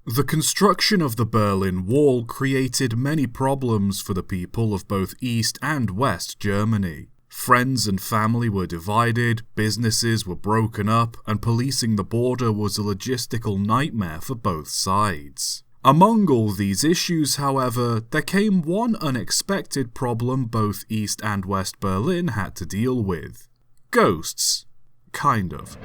The construction of the Berlin Wall created many problems for the people of both East and West Germany. Friends and family were divided, businesses were broken up, and policing the border was a logistical nightmare for both sides. Among all these issues, however, there came one unexpected problem both East and West Berlin had to deal with. Ghosts. Kind of.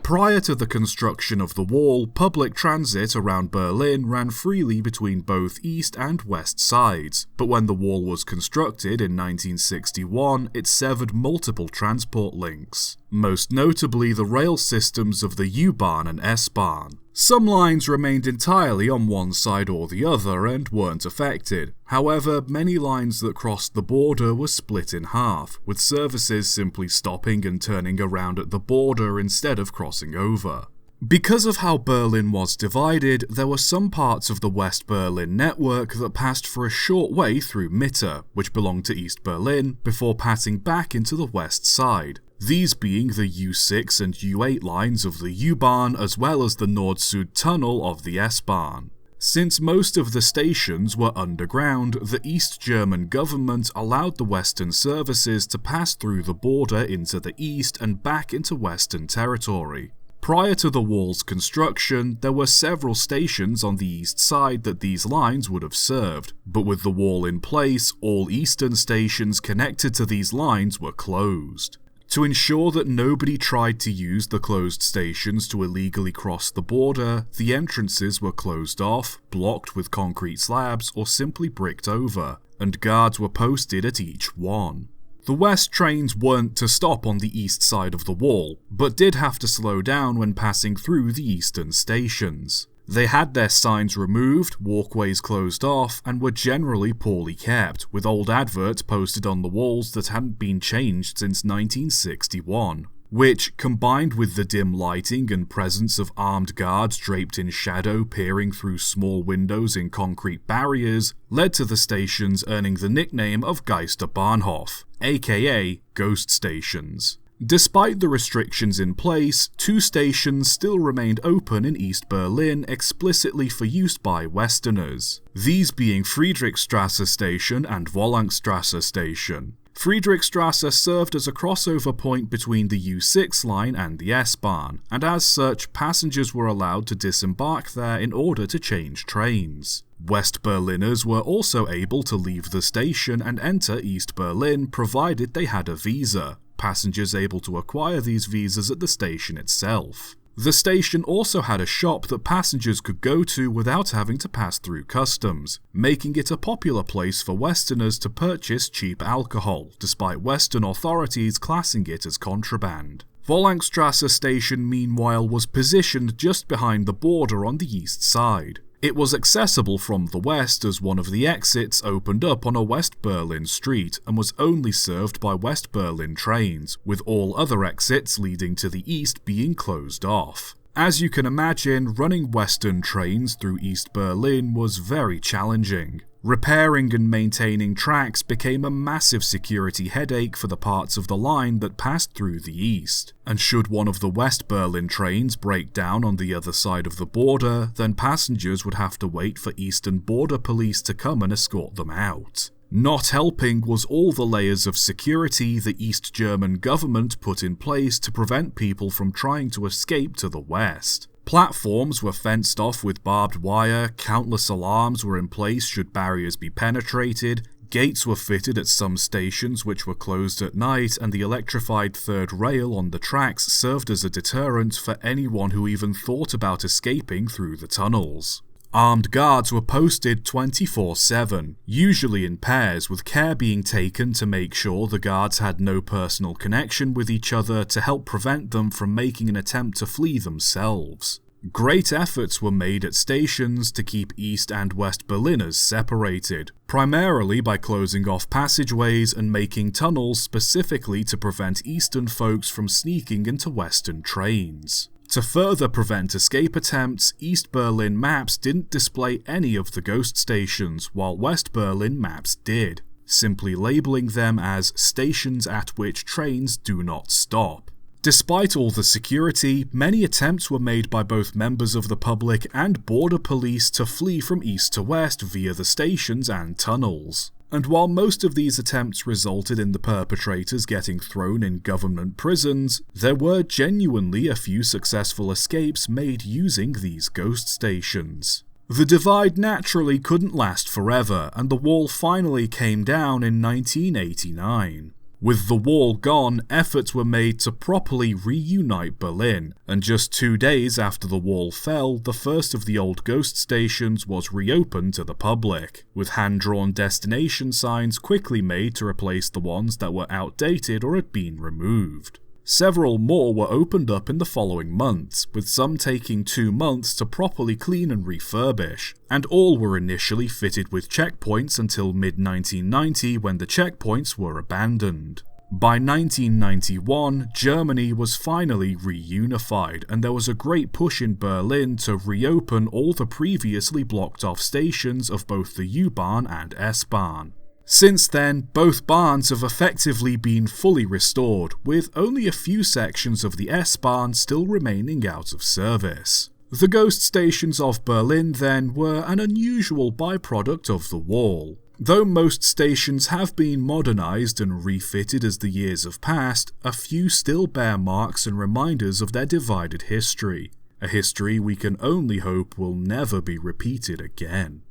Prior to the construction of the wall, public transit around Berlin ran freely between both east and west sides, but when the wall was constructed in 1961, it severed multiple transport links, most notably the rail systems of the U-Bahn and S-Bahn. Some lines remained entirely on one side or the other and weren't affected. However, many lines that crossed the border were split in half, with services simply stopping and turning around at the border instead of crossing over. Because of how Berlin was divided, there were some parts of the West Berlin network that passed for a short way through Mitte, which belonged to East Berlin, before passing back into the west side. These being the U6 and U8 lines of the U-Bahn as well as the Nord-Süd tunnel of the S-Bahn. Since most of the stations were underground, the East German government allowed the Western services to pass through the border into the east and back into Western territory. Prior to the wall's construction, there were several stations on the east side that these lines would have served, but with the wall in place, all eastern stations connected to these lines were closed. To ensure that nobody tried to use the closed stations to illegally cross the border, the entrances were closed off, blocked with concrete slabs, or simply bricked over, and guards were posted at each one. The west trains weren't to stop on the east side of the wall, but did have to slow down when passing through the eastern stations. They had their signs removed, walkways closed off, and were generally poorly kept, with old adverts posted on the walls that hadn't been changed since 1961. Which, combined with the dim lighting and presence of armed guards draped in shadow peering through small windows in concrete barriers, led to the stations earning the nickname of Geisterbahnhof, aka Ghost Stations. Despite the restrictions in place, 2 stations still remained open in East Berlin explicitly for use by Westerners, these being Friedrichstrasse Station and Wollankstrasse Station. Friedrichstrasse served as a crossover point between the U6 line and the S-Bahn, and as such, passengers were allowed to disembark there in order to change trains. West Berliners were also able to leave the station and enter East Berlin provided they had a visa, passengers able to acquire these visas at the station itself. The station also had a shop that passengers could go to without having to pass through customs, making it a popular place for Westerners to purchase cheap alcohol, despite Western authorities classing it as contraband. Wollankstrasse station meanwhile was positioned just behind the border on the east side. It was accessible from the west as one of the exits opened up on a West Berlin street and was only served by West Berlin trains, with all other exits leading to the east being closed off. As you can imagine, running Western trains through East Berlin was very challenging. Repairing and maintaining tracks became a massive security headache for the parts of the line that passed through the east, and should one of the West Berlin trains break down on the other side of the border, then passengers would have to wait for Eastern Border Police to come and escort them out. Not helping was all the layers of security the East German government put in place to prevent people from trying to escape to the west. Platforms were fenced off with barbed wire, countless alarms were in place should barriers be penetrated, gates were fitted at some stations which were closed at night, and the electrified third rail on the tracks served as a deterrent for anyone who even thought about escaping through the tunnels. Armed guards were posted 24/7, usually in pairs, with care being taken to make sure the guards had no personal connection with each other to help prevent them from making an attempt to flee themselves. Great efforts were made at stations to keep East and West Berliners separated, primarily by closing off passageways and making tunnels specifically to prevent Eastern folks from sneaking into Western trains. To further prevent escape attempts, East Berlin maps didn't display any of the ghost stations, while West Berlin maps did, simply labeling them as stations at which trains do not stop. Despite all the security, many attempts were made by both members of the public and border police to flee from east to west via the stations and tunnels. And while most of these attempts resulted in the perpetrators getting thrown in government prisons, there were genuinely a few successful escapes made using these ghost stations. The divide naturally couldn't last forever, and the wall finally came down in 1989. With the wall gone, efforts were made to properly reunite Berlin, and just 2 days after the wall fell, the first of the old ghost stations was reopened to the public, with hand-drawn destination signs quickly made to replace the ones that were outdated or had been removed. Several more were opened up in the following months, with some taking 2 months to properly clean and refurbish, and all were initially fitted with checkpoints until mid-1990 when the checkpoints were abandoned. By 1991, Germany was finally reunified, and there was a great push in Berlin to reopen all the previously blocked off stations of both the U-Bahn and S-Bahn. Since then, both Bahns have effectively been fully restored, with only a few sections of the S-Bahn still remaining out of service. The ghost stations of Berlin, then, were an unusual byproduct of the wall. Though most stations have been modernised and refitted as the years have passed, a few still bear marks and reminders of their divided history, a history we can only hope will never be repeated again.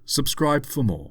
Subscribe for more.